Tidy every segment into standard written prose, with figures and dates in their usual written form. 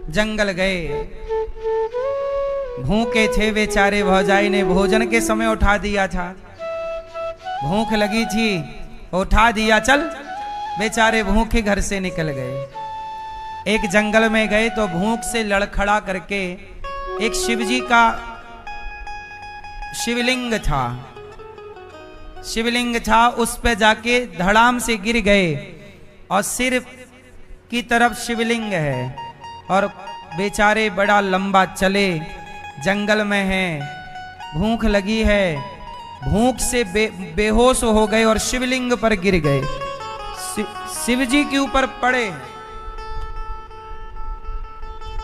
जंगल गए। भूखे थे बेचारे, भौजाई ने भोजन के समय उठा दिया था। भूख लगी थी, उठा दिया, चल। बेचारे भूखे घर से निकल गए। एक जंगल में गए तो भूख से लड़खड़ा करके एक शिवजी का शिवलिंग था, उस पे जाके धड़ाम से गिर गए और सिर की तरफ शिवलिंग है और बेचारे बड़ा लंबा चले, जंगल में हैं, भूख लगी है, भूख से बेहोश हो गए और शिवलिंग पर गिर गए, शिवजी के ऊपर पड़े।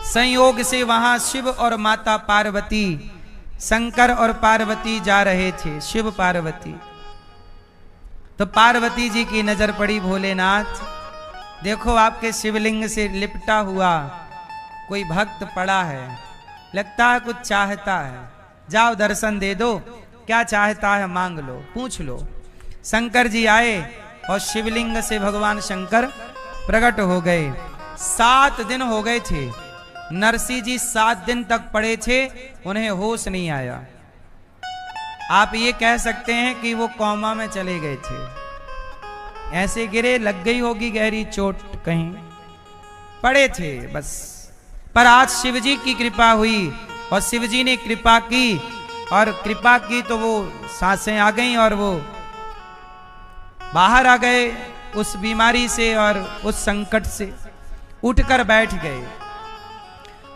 संयोग से वहां शिव और माता पार्वती, शंकर और पार्वती जा रहे थे, शिव पार्वती। तो पार्वती जी की नजर पड़ी, भोलेनाथ देखो आपके शिवलिंग से लिपटा हुआ कोई भक्त पड़ा है, लगता है कुछ चाहता है, जाओ दर्शन दे दो, क्या चाहता है मांग लो, पूछ लो। शंकर जी आए और शिवलिंग से भगवान शंकर प्रकट हो गए। 7 दिन हो गए थे, नरसिंह जी 7 दिन तक पड़े थे, उन्हें होश नहीं आया। आप ये कह सकते हैं कि वो कोमा में चले गए थे, ऐसे गिरे, लग गई होगी गहरी चोट, कहीं पड़े थे बस। पर आज शिवजी की कृपा हुई और शिवजी ने कृपा की, और कृपा की तो वो सांसें आ गईं और वो बाहर आ गए उस बीमारी से और उस संकट से, उठकर बैठ गए।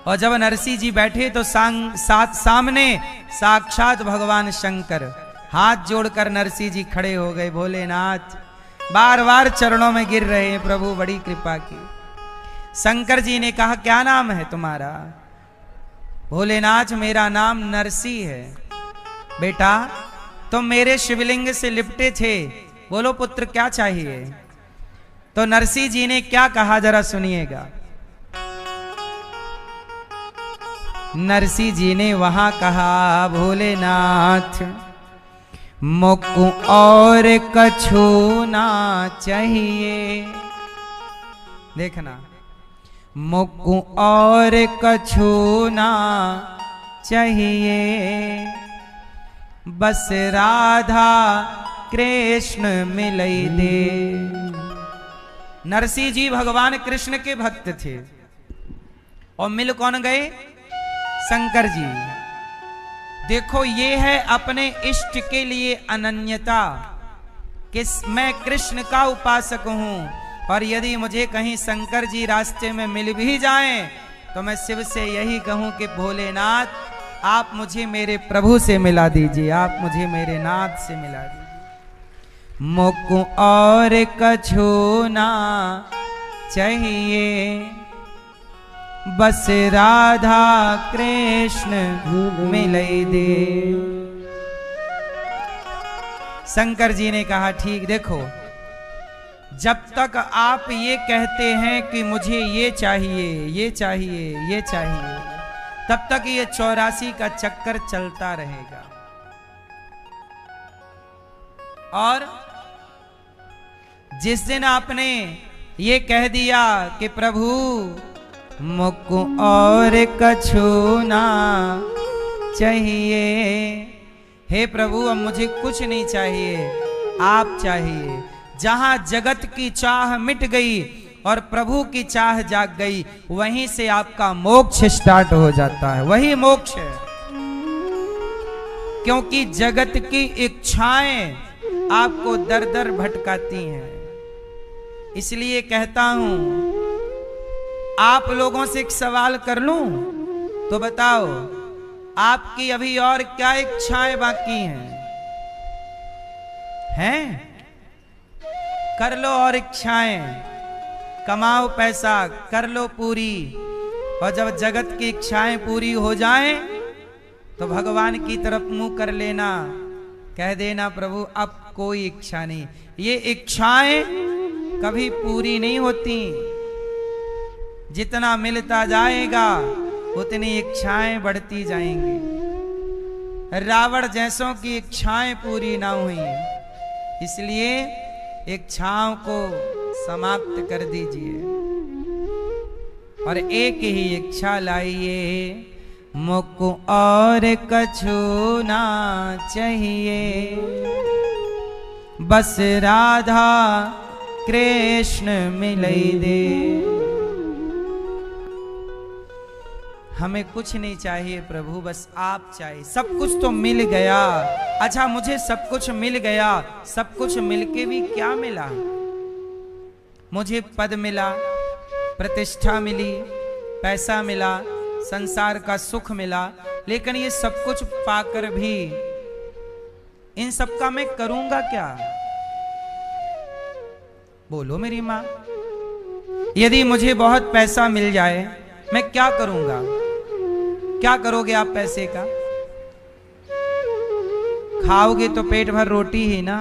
और जब नरसिंह जी बैठे तो सामने साक्षात भगवान शंकर, हाथ जोड़कर नरसिंह जी खड़े हो गए। भोलेनाथ बार बार चरणों में गिर रहे हैं, प्रभु बड़ी कृपा की। शंकर जी ने कहा क्या नाम है तुम्हारा? भोलेनाथ मेरा नाम नरसिंह है। बेटा तुम मेरे शिवलिंग से लिपटे थे, बोलो पुत्र क्या चाहिए? तो नरसिंह जी ने क्या कहा जरा सुनिएगा। नरसिंह जी ने वहां कहा, भोलेनाथ मुझको और कछु ना चाहिए, देखना, मुझको और कछु ना चाहिए, बस राधा कृष्ण मिलई दे। नरसिंह जी भगवान कृष्ण के भक्त थे और मिल कौन गए? शंकर जी। देखो ये है अपने इष्ट के लिए अनन्यता, कि मैं कृष्ण का उपासक हूं, और यदि मुझे कहीं शंकर जी रास्ते में मिल भी जाएं तो मैं शिव से यही कहूं कि भोलेनाथ आप मुझे मेरे प्रभु से मिला दीजिए, आप मुझे मेरे नाथ से मिला दीजिए। मुझको और कछु ना चाहिए, बस राधा कृष्ण मिलई दे। शंकर जी ने कहा ठीक, देखो जब तक आप ये कहते हैं कि मुझे ये चाहिए, ये चाहिए, ये चाहिए, तब तक ये 84 का चक्कर चलता रहेगा। और जिस दिन आपने ये कह दिया कि प्रभु मुझको और कछु ना चाहिए, हे प्रभु अब मुझे कुछ नहीं चाहिए, आप चाहिए। जहां जगत की चाह मिट गई और प्रभु की चाह जाग गई, वहीं से आपका मोक्ष स्टार्ट हो जाता है, वही मोक्ष है। क्योंकि जगत की इच्छाएं आपको दर दर भटकाती हैं। इसलिए कहता हूं, आप लोगों से एक सवाल कर लूं तो बताओ, आपकी अभी और क्या इच्छाएं बाकी हैं? कर लो और इच्छाएं, कमाओ पैसा, कर लो पूरी, और जब जगत की इच्छाएं पूरी हो जाएं तो भगवान की तरफ मुंह कर लेना, कह देना प्रभु अब कोई इच्छा नहीं। ये इच्छाएं कभी पूरी नहीं होती, जितना मिलता जाएगा उतनी इच्छाएं बढ़ती जाएंगी। रावण जैसों की इच्छाएं पूरी ना हुई, इसलिए इच्छाओं को समाप्त कर दीजिए। और एक ही इच्छा लाइए, मुझको और कछु ना चाहिए, बस राधा कृष्ण मिलई दे। हमें कुछ नहीं चाहिए प्रभु, बस आप चाहिए। सब कुछ तो मिल गया। अच्छा, मुझे सब कुछ मिल गया, सब कुछ मिलके भी क्या मिला? मुझे पद मिला, प्रतिष्ठा मिली, पैसा मिला, संसार का सुख मिला, लेकिन ये सब कुछ पाकर भी इन सब का मैं करूंगा क्या? बोलो मेरी मां। यदि मुझे बहुत पैसा मिल जाए, मैं क्या करूंगा? क्या करोगे आप पैसे का? खाओगे तो पेट भर रोटी ही ना।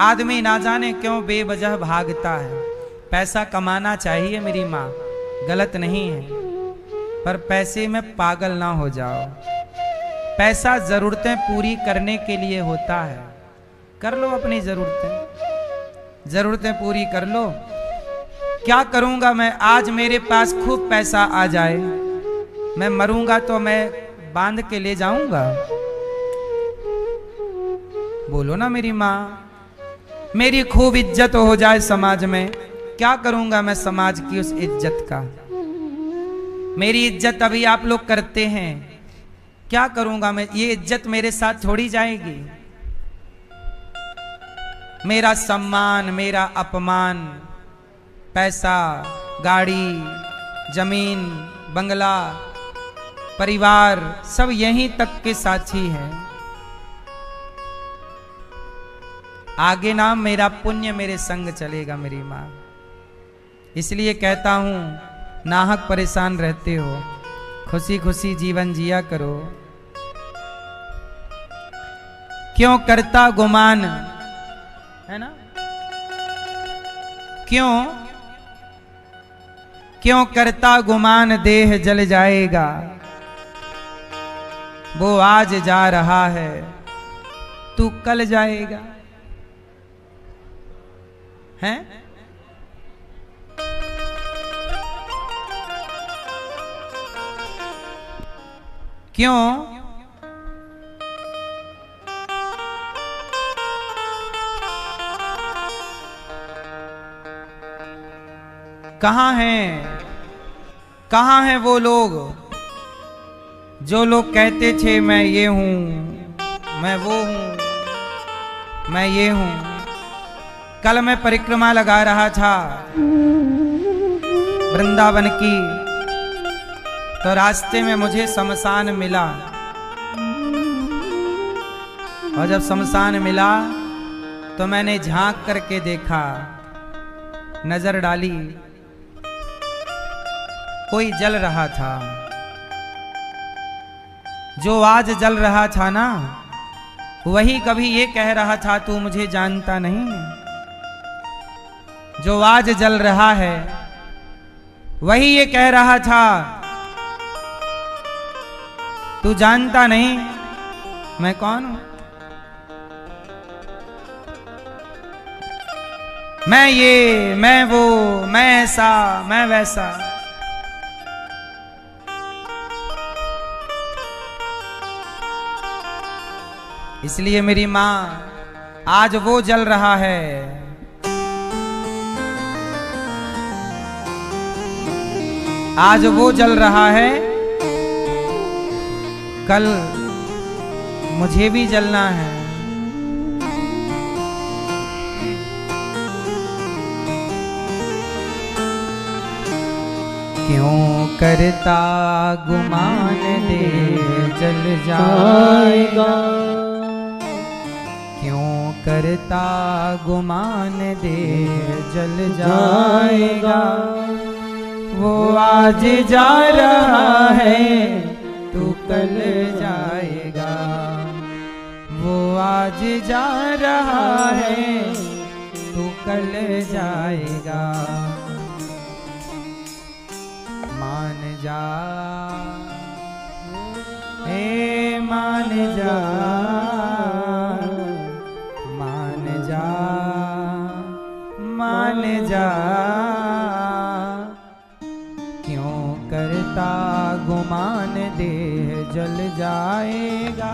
आदमी ना जाने क्यों बेवजह भागता है। पैसा कमाना चाहिए मेरी माँ, गलत नहीं है, पर पैसे में पागल ना हो जाओ। पैसा जरूरतें पूरी करने के लिए होता है। कर लो अपनी जरूरतें पूरी कर लो। क्या करूंगा मैं? आज मेरे पास खूब पैसा आ जाए, मैं मरूंगा तो मैं बांध के ले जाऊंगा? बोलो ना मेरी माँ। मेरी खूब इज्जत हो जाए समाज में, क्या करूंगा मैं समाज की उस इज्जत का? मेरी इज्जत अभी आप लोग करते हैं, क्या करूंगा मैं? ये इज्जत मेरे साथ छोड़ी जाएगी। मेरा सम्मान, मेरा अपमान, पैसा, गाड़ी, जमीन, बंगला, परिवार, सब यहीं तक के साथी हैं। आगे ना मेरा पुण्य मेरे संग चलेगा मेरी माँ। इसलिए कहता हूं, नाहक परेशान रहते हो, खुशी खुशी जीवन जिया करो। क्यों करता गुमान, है ना? क्यों करता गुमान, देह जल जाएगा। वो आज जा रहा है, तू कल जाएगा। हैं? क्यों? कहाँ हैं वो लोग जो लोग कहते थे मैं ये हूं, मैं वो हूं, मैं ये हूं। कल मैं परिक्रमा लगा रहा था वृंदावन की, तो रास्ते में मुझे शमशान मिला, और जब शमशान मिला तो मैंने झांक करके देखा, नजर डाली, कोई जल रहा था। जो आज जल रहा था ना, वही कभी ये कह रहा था तू मुझे जानता नहीं। जो आज जल रहा है वही ये कह रहा था तू जानता नहीं मैं कौन हूं। मैं ये, मैं वो, मैं ऐसा, मैं वैसा। इसलिए मेरी मां, आज वो जल रहा है, आज वो जल रहा है, कल मुझे भी जलना है। क्यों करता गुमान, दे जल जाएगा। क्यों करता गुमान, दे जल जाएगा। वो आज जा रहा है, तू कल जाएगा। वो आज जा रहा है, तू कल जाएगा। मान जा, ए मान जा, मान जा, मान जा। क्यों करता गुमान देह जल जाएगा।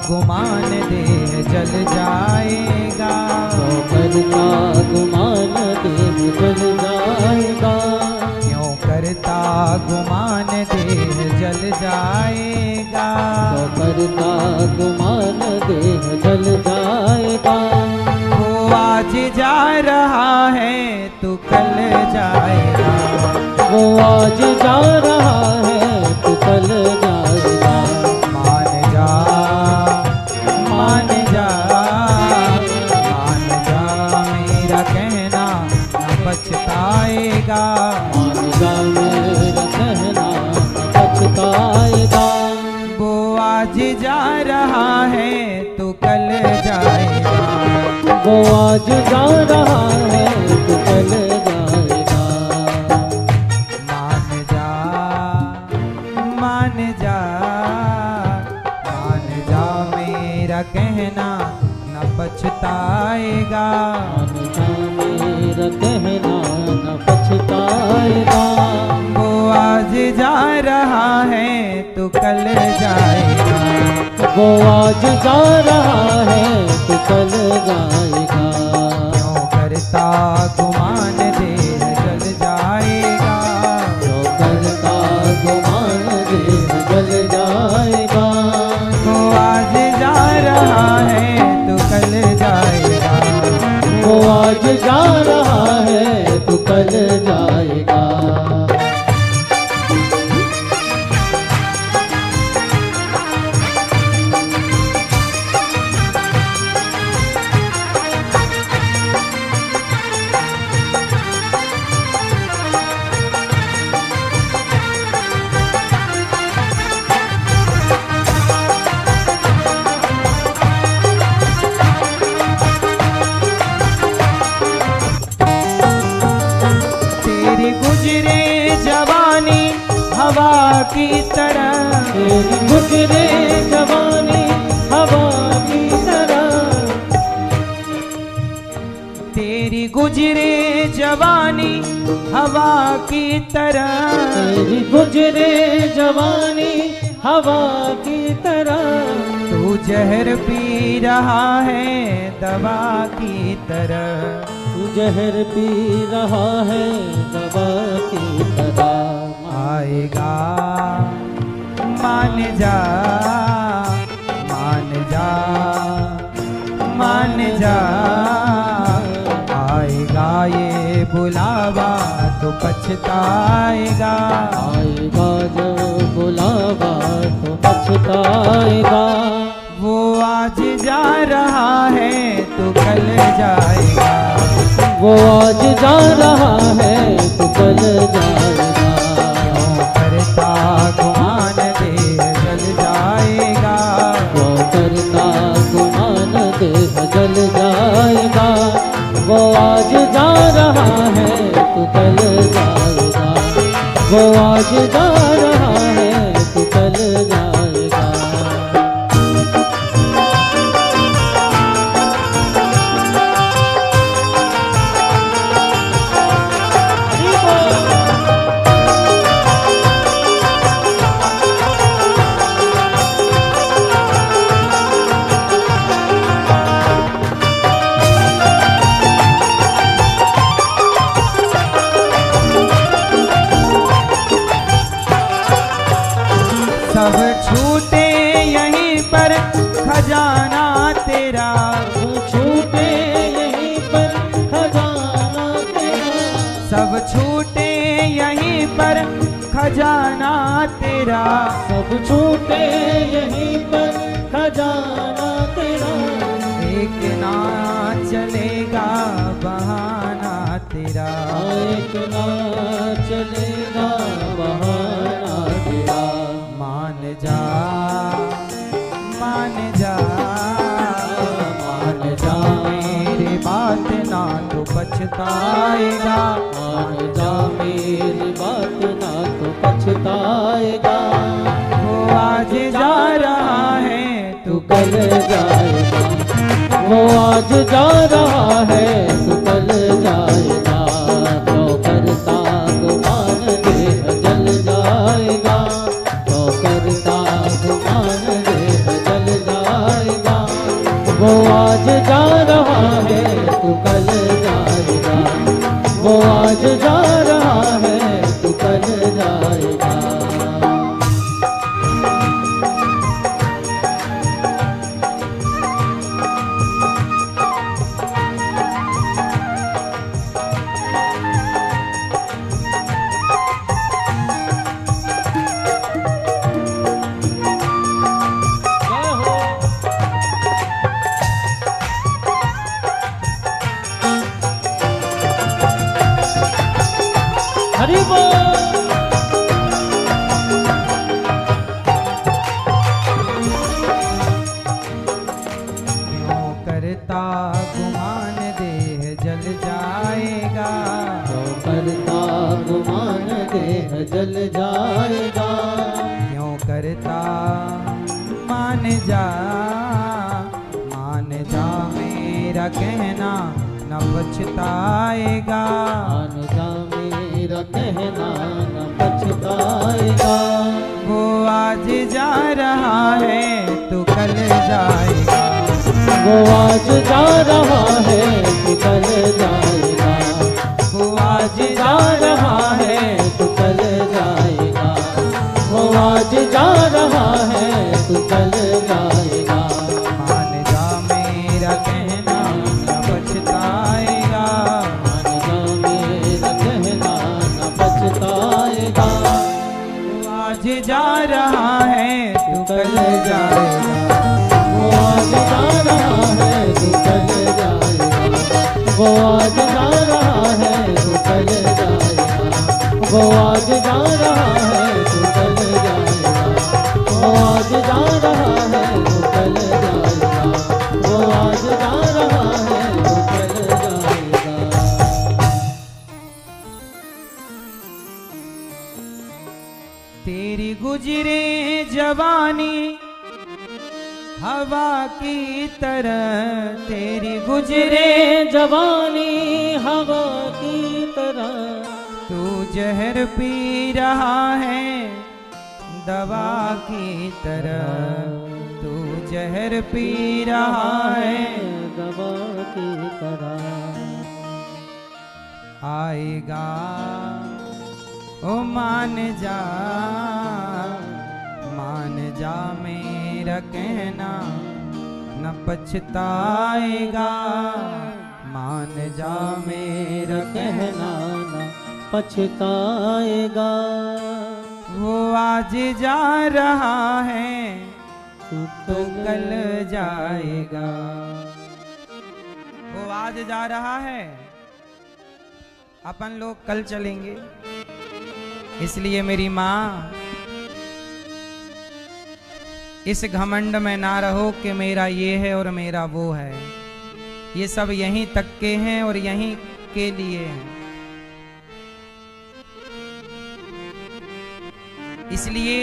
गुमान देह जल जाएगा। करता गुमान देह जल जाएगा। क्यों करता गुमान देह जल जाएगा। करता गुमान देह जल जाएगा। वो आज जा रहा है तू कल जाएगा। वो आज जा रहा है तू कल जाएगा। मान जा मान जा मान जा मेरा कहना न पछताएगा। मान जा मेरा कहना न पछताएगा। वो आज जा रहा है तू कल जाएगा। वो आज जा रहा है तू कल जाएगा। मान जा मान जा मान जा मेरा कहना न पछताएगा। मान जा मेरा कहना न पछताएगा। वो आज जा रहा है तू कल जाएगा। वो आज जा रहा है तू कल जाएगा। क्यों करता गुमान देह जल जाएगा। क्यों करता गुमान देह जल जाएगा। वो आज जा रहा है तू कल जाएगा। वो आज जा रहा है तू कल जाएगा। तेरी गुजरे जवानी हवा की तरह। तेरी गुजरे जवानी हवा की तरह। तेरी गुजरे जवानी हवा की तरह। तेरी गुजरे जवानी हवा की तरह। तू जहर पी रहा है दवा की तरह। तू जहर पी रहा है दवा की तरह। आएगा मान जा मान जा मान जा। आएगा ये बुलावा तो पछताएगा। आएगा जो बुलावा तो पछताएगा। वो आज जा रहा है तो कल जाएगा। वो आज जा रहा है तो कल जाएगा। क्यों करता गुमान देह जल जाएगा। वो करता गुमान देह जल जाएगा। वो आज जा रहा है तो कल जाएगा। वो आज जा रहा है तो कल जाएगा। सब छूटे यहीं पर खजाना तेरा। छूटे यहीं पर खजाना तेरा। सब छूटे यहीं पर खजाना तेरा। सब छूटे यहीं पर खजाना तेरा। एक ना चलेगा बहाना तेरा। एक ना चलेगा बहाना तेरा। मान जा पछताएगा। मान जा मेरी बात ना तो पछताएगा। वो आज जा रहा है तू कल जाएगा। वो आज जा रहा है तू कल जाएगा। तो करता गुमान देह जल जाएगा। तो करता गुमान देह जल जाएगा। वो आज जा रहा है तू कल जाएगा। वो आज जा रहा है तू कल जाएगा। हरि बोल। क्यों करता गुमान देह जल जाएगा। तो करता गुमान देह जल जाएगा। क्यों करता मान जा मेरा कहना न पछताएगा। मान जा मेरा कहना न पछताएगा। वो आज जा रहा है तू कल जाएगा। वो आज जा रहा है तू कल जाएगा। वो आज जा रहा है तू कल जाएगा। वो आज जा रहा है तू कल जाएगा। मान जा मेरा कहना न पछताएगा। मान जा मेरा कहना न पछताएगा। वो आज जा रहा है तू कल जाएगा। वो आज जा रहा है तू कल जाएगा। वो आज जा रहा है तू कल जाएगा। वो आज जा रहा है तू कल जाएगा। वो आज जा रहा है तू कल जाएगा। वो आज जा रहा है तू कल जाएगा। तेरी गुजरे जवानी हवा की तरह। तेरी गुजरे जवानी हवा की तरह। तू जहर पी रहा है दवा की तरह। तू जहर पी रहा है दवा की तरह। आएगा ओ मान जा मेरा कहना न पछताएगा। मान जा मेरा कहना न पछताएगा। वो आज जा रहा है तू तो कल जाएगा। वो आज जा रहा है, अपन लोग कल चलेंगे। इसलिए मेरी माँ इस घमंड में ना रहो कि मेरा ये है और मेरा वो है। ये सब यहीं तक के हैं और यहीं के लिए हैं। इसलिए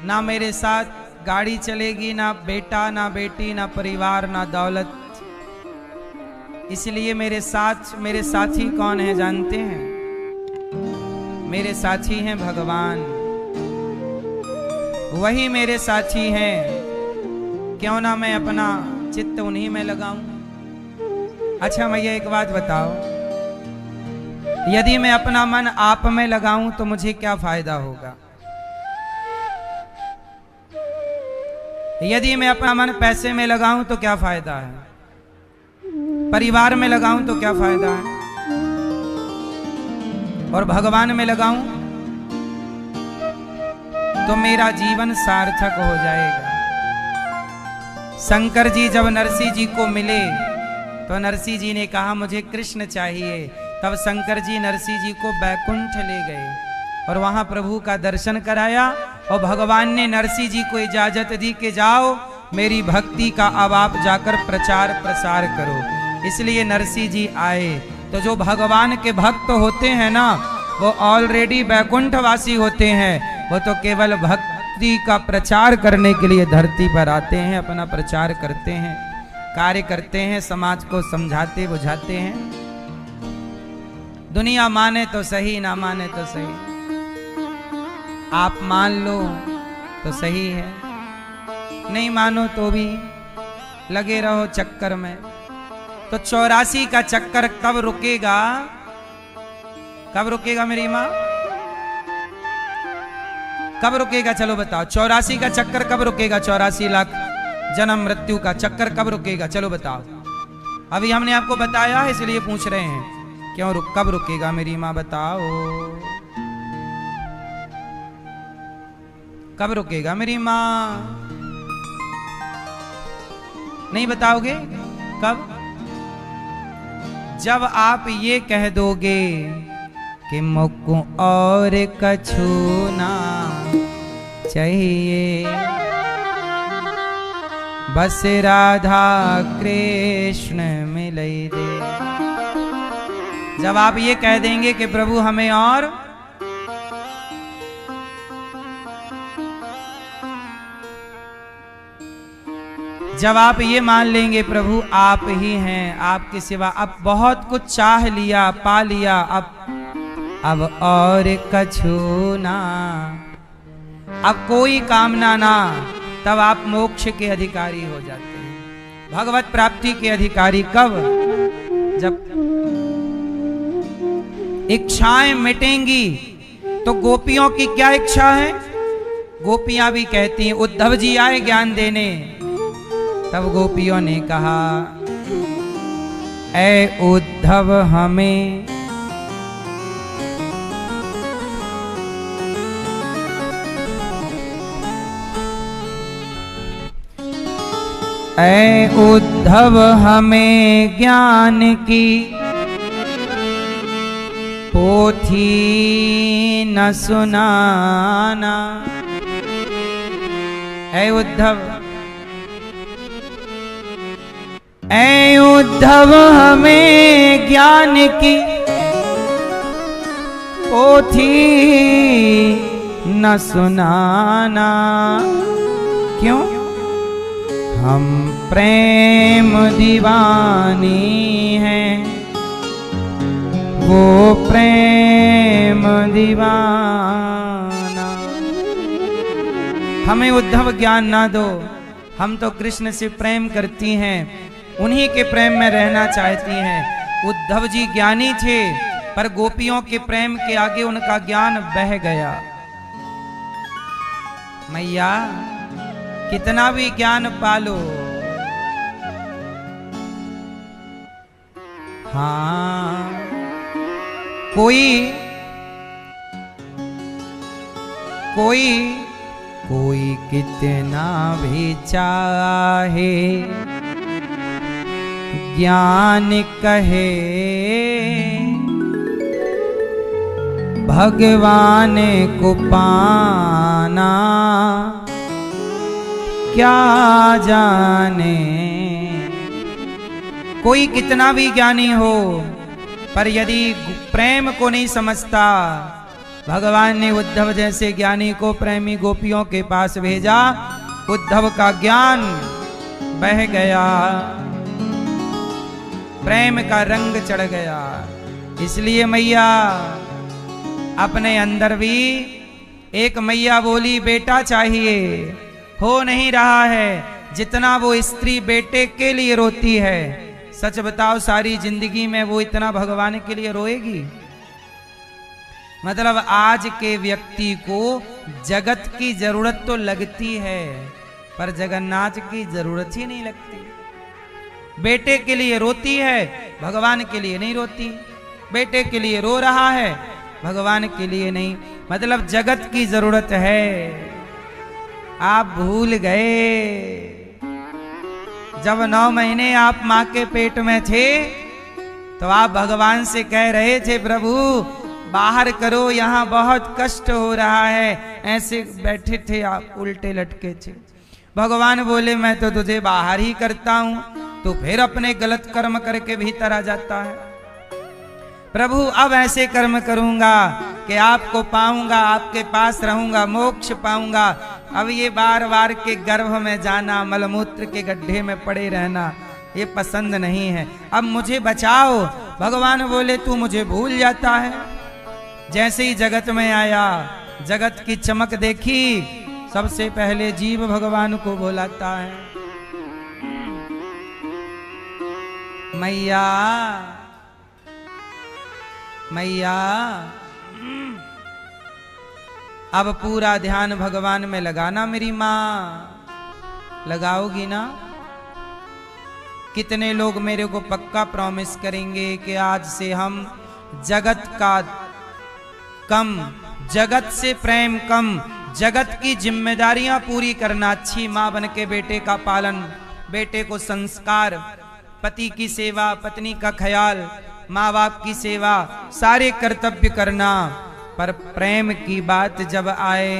ना मेरे साथ गाड़ी चलेगी, ना बेटा, ना बेटी, ना परिवार, ना दौलत। इसलिए मेरे साथी कौन है जानते हैं? मेरे साथी हैं भगवान। वही मेरे साथी हैं। क्यों ना मैं अपना चित्त उन्हीं में लगाऊं। अच्छा भैया एक बात बताओ, यदि मैं अपना मन आप में लगाऊं तो मुझे क्या फायदा होगा? यदि मैं अपना मन पैसे में लगाऊं तो क्या फायदा है? परिवार में लगाऊं तो क्या फायदा है? और भगवान में लगाऊं तो मेरा जीवन सार्थक हो जाएगा। शंकर जी जब नरसिंह जी को मिले तो नरसिंह जी ने कहा मुझे कृष्ण चाहिए। तब शंकर जी नरसिंह जी को बैकुंठ ले गए और वहां प्रभु का दर्शन कराया। और भगवान ने नरसिंह जी को इजाजत दी कि जाओ मेरी भक्ति का अब आप जाकर प्रचार प्रसार करो। इसलिए नरसिंह जी आए तो जो भगवान के भक्त होते हैं ना, वो ऑलरेडी वैकुंठवासी होते हैं। वो तो केवल भक्ति का प्रचार करने के लिए धरती पर आते हैं, अपना प्रचार करते हैं, कार्य करते हैं, समाज को समझाते बुझाते हैं। दुनिया माने तो सही, ना माने तो सही, आप मान लो तो सही है, नहीं मानो तो भी लगे रहो चक्कर में। तो 84 का चक्कर कब रुकेगा? कब रुकेगा मेरी माँ? कब रुकेगा? चलो बताओ, 84 का चक्कर कब रुकेगा? 84 लाख जन्म मृत्यु का चक्कर कब रुकेगा? चलो बताओ। अभी हमने आपको बताया है इसलिए पूछ रहे हैं, क्यों कब रुकेगा मेरी माँ? बताओ कब रुकेगा मेरी माँ? नहीं बताओगे कब? जब आप ये कह दोगे कि मुझको और कछु ना चाहिए, बस राधा कृष्ण मिले दे। जब आप ये कह देंगे कि प्रभु हमें और जब आप ये मान लेंगे प्रभु आप ही हैं, आपके सिवा अब बहुत कुछ चाह लिया, पा लिया, अब और कछु ना, अब कोई कामना ना, तब आप मोक्ष के अधिकारी हो जाते हैं, भगवत प्राप्ति के अधिकारी। कब? जब इच्छाएं मिटेंगी। तो गोपियों की क्या इच्छा है? गोपियां भी कहती हैं, उद्धव जी आए ज्ञान देने, तब गोपियों ने कहा ऐ उद्धव हमें ऐ उद्धव हमें ज्ञान की पोथी न सुनाना। ऐ उद्धव, ऐ उद्धव हमें ज्ञान की पोथी न सुनाना। क्यों? हम प्रेम दीवानी हैं, वो प्रेम दीवाना। हमें उद्धव ज्ञान ना दो, हम तो कृष्ण से प्रेम करती हैं, उन्हीं के प्रेम में रहना चाहती हैं। उद्धव जी ज्ञानी थे, पर गोपियों के प्रेम के आगे उनका ज्ञान बह गया। मैया कितना भी ज्ञान पालो, हाँ कोई कितना भी चाहे ज्ञान कहे भगवान को पाना, क्या जाने। कोई कितना भी ज्ञानी हो, पर यदि प्रेम को नहीं समझता, भगवान ने उद्धव जैसे ज्ञानी को प्रेमी गोपियों के पास भेजा, उद्धव का ज्ञान बह गया, प्रेम का रंग चढ़ गया। इसलिए मैया अपने अंदर भी एक मैया बोली बेटा चाहिए, हो नहीं रहा है जितना वो स्त्री बेटे के लिए रोती है। सच बताओ सारी जिंदगी में वो इतना भगवान के लिए रोएगी? मतलब आज के व्यक्ति को जगत की जरूरत तो लगती है, पर जगन्नाथ की जरूरत ही नहीं लगती। बेटे के लिए रोती है, भगवान के लिए नहीं रोती। बेटे के लिए रो रहा है, भगवान के लिए नहीं। मतलब जगत की जरूरत है, आप भूल गए। जब 9 महीने आप मां के पेट में थे, तो आप भगवान से कह रहे थे प्रभु बाहर करो, यहाँ बहुत कष्ट हो रहा है। ऐसे बैठे थे आप, उल्टे लटके थे। भगवान बोले मैं तो तुझे बाहर ही करता हूं, तो फिर अपने गलत कर्म करके भीतर आ जाता है। प्रभु अब ऐसे कर्म करूंगा कि आपको पाऊंगा, आपके पास रहूंगा, मोक्ष पाऊंगा। अब ये बार बार के गर्भ में जाना, मलमूत्र के गड्ढे में पड़े रहना, ये पसंद नहीं है। अब मुझे बचाओ। भगवान बोले तू मुझे भूल जाता है। जैसे ही जगत में आया, जगत की चमक देखी, सबसे पहले जीव भगवान को बुलाता है, मैया मैया। अब पूरा ध्यान भगवान में लगाना मेरी माँ, लगाओगी ना? कितने लोग मेरे को पक्का प्रॉमिस करेंगे कि आज से हम जगत का कम, जगत से प्रेम कम, जगत की जिम्मेदारियां पूरी करना, अच्छी माँ बन के बेटे का पालन, बेटे को संस्कार, पति की सेवा, पत्नी का ख्याल, माँ बाप की सेवा, सारे कर्तव्य करना। पर प्रेम की बात जब आए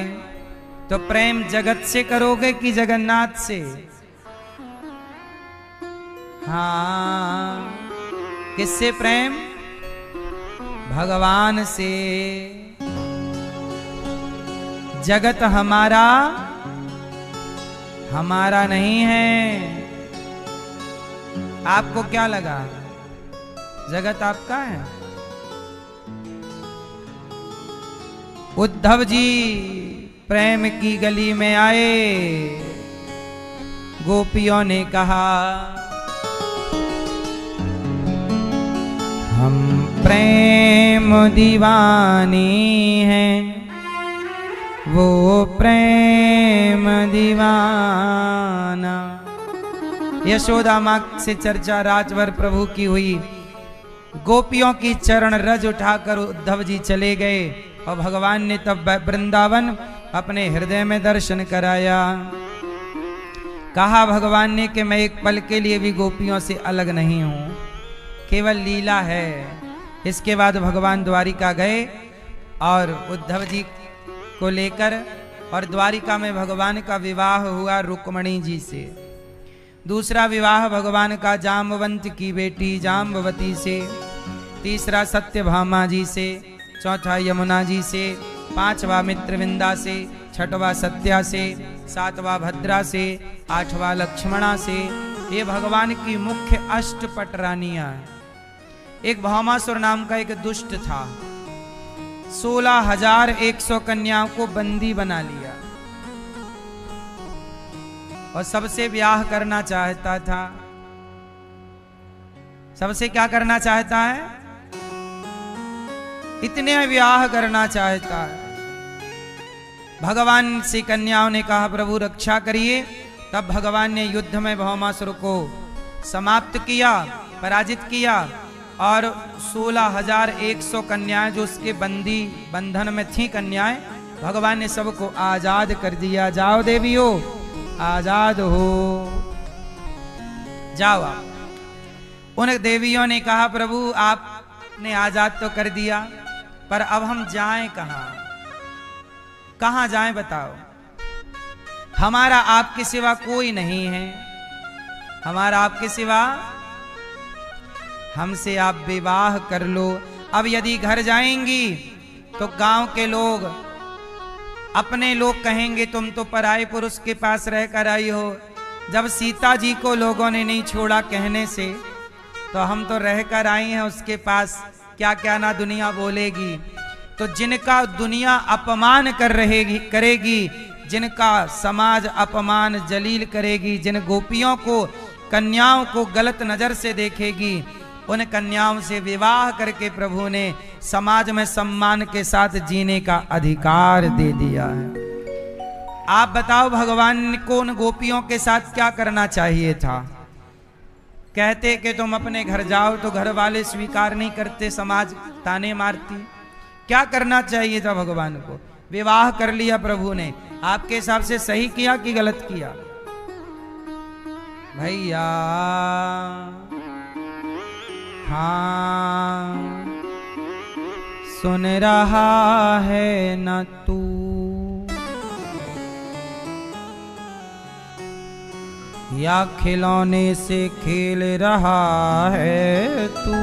तो प्रेम जगत से करोगे कि जगन्नाथ से? हाँ, किससे प्रेम? भगवान से। जगत हमारा हमारा नहीं है। आपको क्या लगा जगत आपका है? उद्धव जी प्रेम की गली में आए, गोपियों ने कहा हम प्रेम दीवानी हैं, वो प्रेम दीवाना। यशोदा माँ से चर्चा राजभर प्रभु की हुई। गोपियों की चरण रज उठाकर उद्धव जी चले गए और भगवान ने तब वृंदावन अपने हृदय में दर्शन कराया। कहा भगवान ने कि मैं एक पल के लिए भी गोपियों से अलग नहीं हूं, केवल लीला है। इसके बाद भगवान द्वारिका गए और उद्धव जी को लेकर, और द्वारिका में भगवान का विवाह हुआ रुक्मणी जी से। दूसरा विवाह भगवान का जाम्बवंत की बेटी जाम्बवती से, तीसरा सत्यभामा जी से, चौथा यमुना जी से, पांचवा मित्रविंदा से, छठवा सत्या से, सातवां भद्रा से, आठवां लक्ष्मणा से। ये भगवान की मुख्य अष्टपट रानियां हैं। एक भौमासुर नाम का एक दुष्ट था, 16,100 कन्याओं को बंदी बना लिया और सबसे ब्याह करना चाहता था। सबसे क्या करना चाहता है? इतने ब्याह करना चाहता है। भगवान से कन्याओं ने कहा प्रभु रक्षा करिए। तब भगवान ने युद्ध में भौमासुर को समाप्त किया, पराजित किया, और 16,100 कन्याएं जो उसके बंधन में थी कन्याएं, भगवान ने सबको आजाद कर दिया। जाओ देवियों, आजाद हो, जाओ आप। उन देवियों ने कहा प्रभु आपने आजाद तो कर दिया, पर अब हम जाएं कहां? कहां जाएं बताओ? हमारा आपके सिवा कोई नहीं है, हमारा आपके सिवा, हमसे आप विवाह कर लो। अब यदि घर जाएंगी तो गांव के लोग, अपने लोग कहेंगे तुम तो पराये पुरुष के पास रहकर आई हो। जब सीता जी को लोगों ने नहीं छोड़ा कहने से, तो हम तो रहकर आई हैं उसके पास, क्या क्या ना दुनिया बोलेगी। तो जिनका दुनिया अपमान करेगी, जिनका समाज अपमान जलील करेगी, जिन गोपियों को, कन्याओं को गलत नजर से देखेगी, उन कन्याओं से विवाह करके प्रभु ने समाज में सम्मान के साथ जीने का अधिकार दे दिया है। आप बताओ भगवान को उन गोपियों के साथ क्या करना चाहिए था? कहते कि तुम अपने घर जाओ, तो घर वाले स्वीकार नहीं करते, समाज ताने मारती। क्या करना चाहिए था भगवान को? विवाह कर लिया प्रभु ने। आपके हिसाब से सही किया कि गलत किया? भैया हाँ, सुन रहा है न तू, या खिलौने से खेल रहा है तू?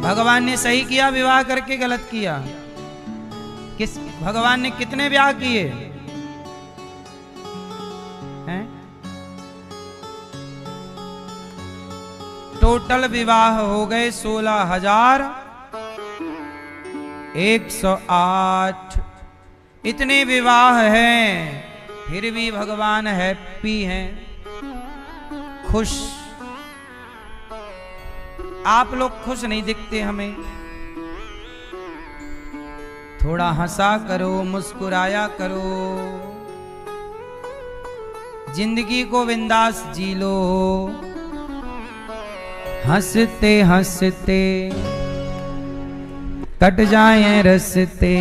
भगवान ने सही किया विवाह करके, गलत किया? किस भगवान ने कितने विवाह किए हैं? टोटल विवाह हो गए 16,108। इतने विवाह हैं, फिर भी भगवान हैप्पी हैं, खुश। आप लोग खुश नहीं दिखते हमें। थोड़ा हंसा करो, मुस्कुराया करो, जिंदगी को बिंदास जी लो। हंसते हंसते कट जाए रस्ते,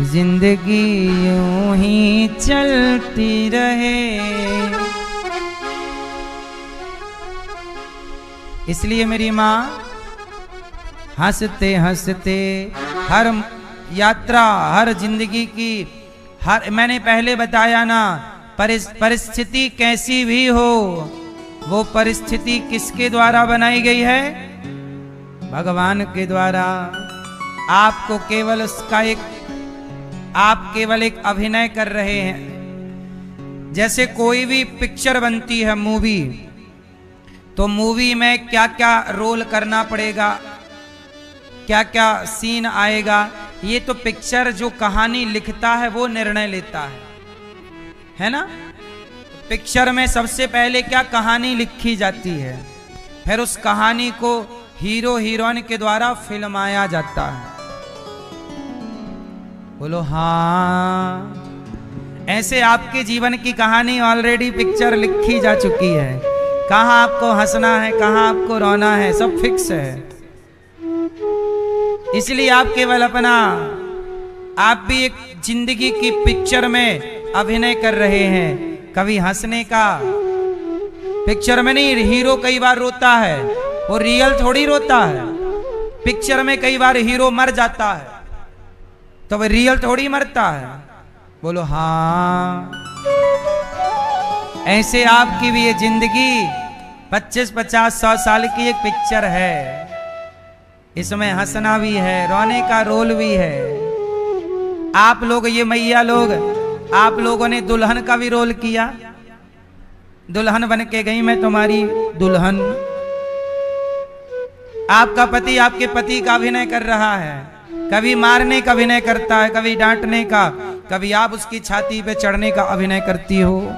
जिंदगी यूं ही चलती रहे। इसलिए मेरी माँ हंसते हंसते हर यात्रा, हर जिंदगी की मैंने पहले बताया ना, परिस्थिति कैसी भी हो, वो परिस्थिति किसके द्वारा बनाई गई है? भगवान के द्वारा। आपको केवल उसका आप केवल एक अभिनय कर रहे हैं। जैसे कोई भी पिक्चर बनती है, मूवी, तो मूवी में क्या क्या रोल करना पड़ेगा, क्या क्या सीन आएगा, ये तो पिक्चर जो कहानी लिखता है वो निर्णय लेता है ना? पिक्चर में सबसे पहले क्या कहानी लिखी जाती है, फिर उस कहानी को हीरो हीरोइन के द्वारा फिल्माया जाता है। बोलो हाँ। ऐसे आपके जीवन की कहानी ऑलरेडी पिक्चर लिखी जा चुकी है। कहाँ आपको हंसना है, कहाँ आपको रोना है, सब फिक्स है। इसलिए आप केवल अपना, आप भी एक जिंदगी की पिक्चर में अभिनय कर रहे हैं। कभी हंसने का, पिक्चर में नहीं, हीरो कई बार रोता है, वो रियल थोड़ी रोता है। पिक्चर में कई बार हीरो मर जाता है, तो वो रियल थोड़ी मरता है। बोलो हाँ। ऐसे आपकी भी ये जिंदगी 25, 50, 100 साल की एक पिक्चर है। इसमें हंसना भी है, रोने का रोल भी है। आप लोग, ये मैया लोग, आप लोगों ने दुल्हन का भी रोल किया। दुल्हन बन के गई, मैं तुम्हारी दुल्हन। आपका पति आपके पति का अभिनय कर रहा है, कभी मारने का अभिनय करता है, कभी डांटने का, कभी आप उसकी छाती पे चढ़ने का अभिनय करती हो।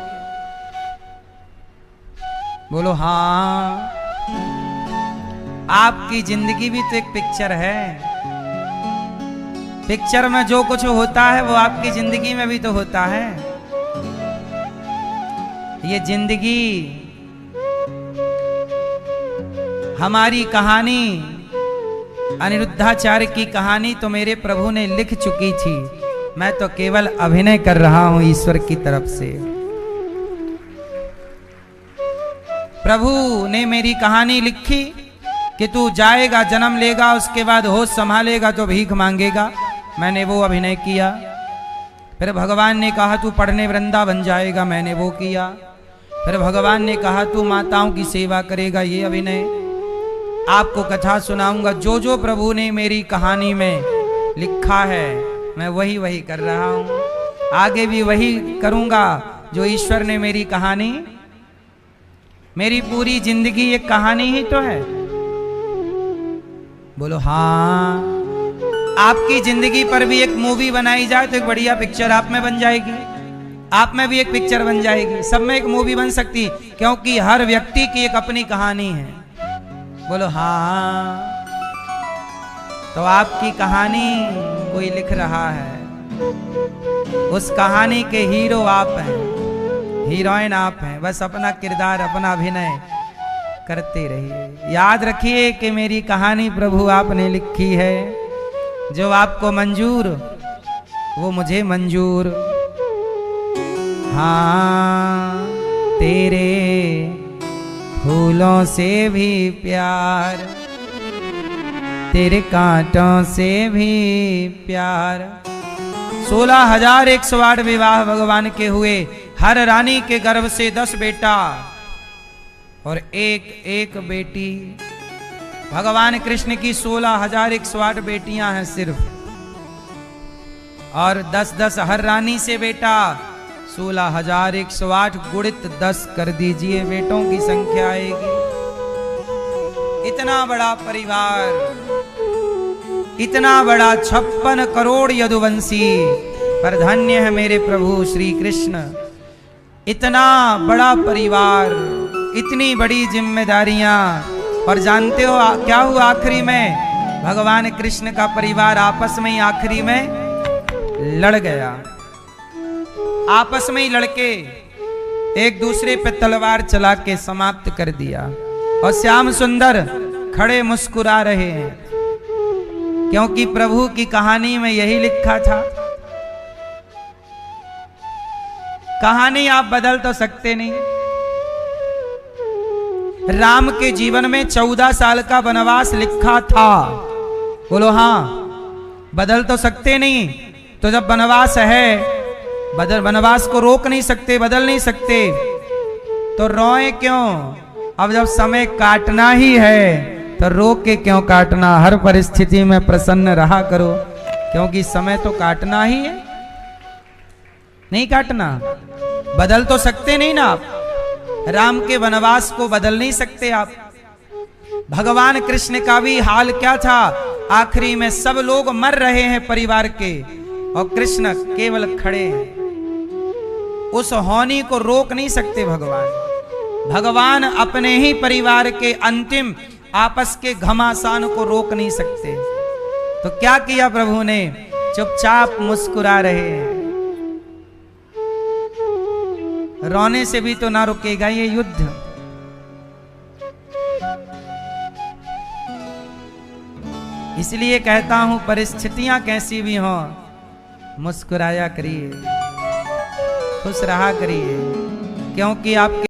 बोलो हाँ। आपकी जिंदगी भी तो एक पिक्चर है। पिक्चर में जो कुछ होता है वो आपकी जिंदगी में भी तो होता है। ये जिंदगी हमारी कहानी, अनिरुद्धाचार्य की कहानी तो मेरे प्रभु ने लिख चुकी थी। मैं तो केवल अभिनय कर रहा हूं ईश्वर की तरफ से। प्रभु ने मेरी कहानी लिखी कि तू जाएगा, जन्म लेगा, उसके बाद होश संभालेगा तो भीख मांगेगा। मैंने वो अभिनय किया। फिर भगवान ने कहा तू पढ़ने वृंदावन जाएगा, मैंने वो किया। फिर भगवान ने कहा तू माताओं की सेवा करेगा, ये अभिनय। आपको कथा सुनाऊंगा। जो जो प्रभु ने मेरी कहानी में लिखा है मैं वही वही कर रहा हूं। आगे भी वही करूंगा जो ईश्वर ने मेरी कहानी, मेरी पूरी जिंदगी एक कहानी ही तो है। बोलो हाँ। आपकी जिंदगी पर भी एक मूवी बनाई जाए तो एक बढ़िया पिक्चर आप में बन जाएगी, आप में भी एक पिक्चर बन जाएगी, सब में एक मूवी बन सकती, क्योंकि हर व्यक्ति की एक अपनी कहानी है। बोलो हाँ। तो आपकी कहानी कोई लिख रहा है, उस कहानी के हीरो आप हैं, हीरोइन आप हैं। बस अपना किरदार, अपना अभिनय करते रहिए। याद रखिए कि मेरी कहानी प्रभु आपने लिखी है। जो आपको मंजूर वो मुझे मंजूर। हाँ, तेरे फूलों से भी प्यार, तेरे कांटों से भी प्यार। 16,108 विवाह भगवान के हुए। हर रानी के गर्भ से 10 बेटा और एक एक बेटी। भगवान कृष्ण की 16,108 बेटियां हैं सिर्फ, और 10-10 हर रानी से बेटा 16,108 गुणित 10 कर दीजिए, बेटों की संख्या आएगी। इतना बड़ा परिवार, इतना बड़ा 56 करोड़ यदुवंशी, पर धन्य है मेरे प्रभु श्री कृष्ण। इतना बड़ा परिवार, इतनी बड़ी जिम्मेदारियां, और जानते हो क्या हुआ आखिरी में? भगवान कृष्ण का परिवार आपस में ही आखिरी में लड़ गया। आपस में ही लड़के एक दूसरे पे तलवार चला के समाप्त कर दिया। और श्याम सुंदर खड़े मुस्कुरा रहे हैं, क्योंकि प्रभु की कहानी में यही लिखा था। कहानी आप बदल तो सकते नहीं। राम के जीवन में 14 साल का वनवास लिखा था, बोलो हाँ, बदल तो सकते नहीं। तो जब वनवास है, वनवास को रोक नहीं सकते, बदल नहीं सकते, तो रोए क्यों? अब जब समय काटना ही है तो रोक के क्यों काटना? हर परिस्थिति में प्रसन्न रहा करो, क्योंकि समय तो काटना ही है, नहीं काटना। बदल तो सकते नहीं ना आप, राम के वनवास को बदल नहीं सकते आप। भगवान कृष्ण का भी हाल क्या था? आखिरी में सब लोग मर रहे हैं परिवार के, और कृष्ण केवल खड़े हैं। उस होनी को रोक नहीं सकते भगवान। भगवान अपने ही परिवार के अंतिम आपस के घमासान को रोक नहीं सकते। तो क्या किया प्रभु ने? चुपचाप मुस्कुरा रहे हैं। रोने से भी तो ना रुकेगा ये युद्ध। इसलिए कहता हूं, परिस्थितियां कैसी भी हों, मुस्कुराया करिए, खुश रहा करिए, क्योंकि आपके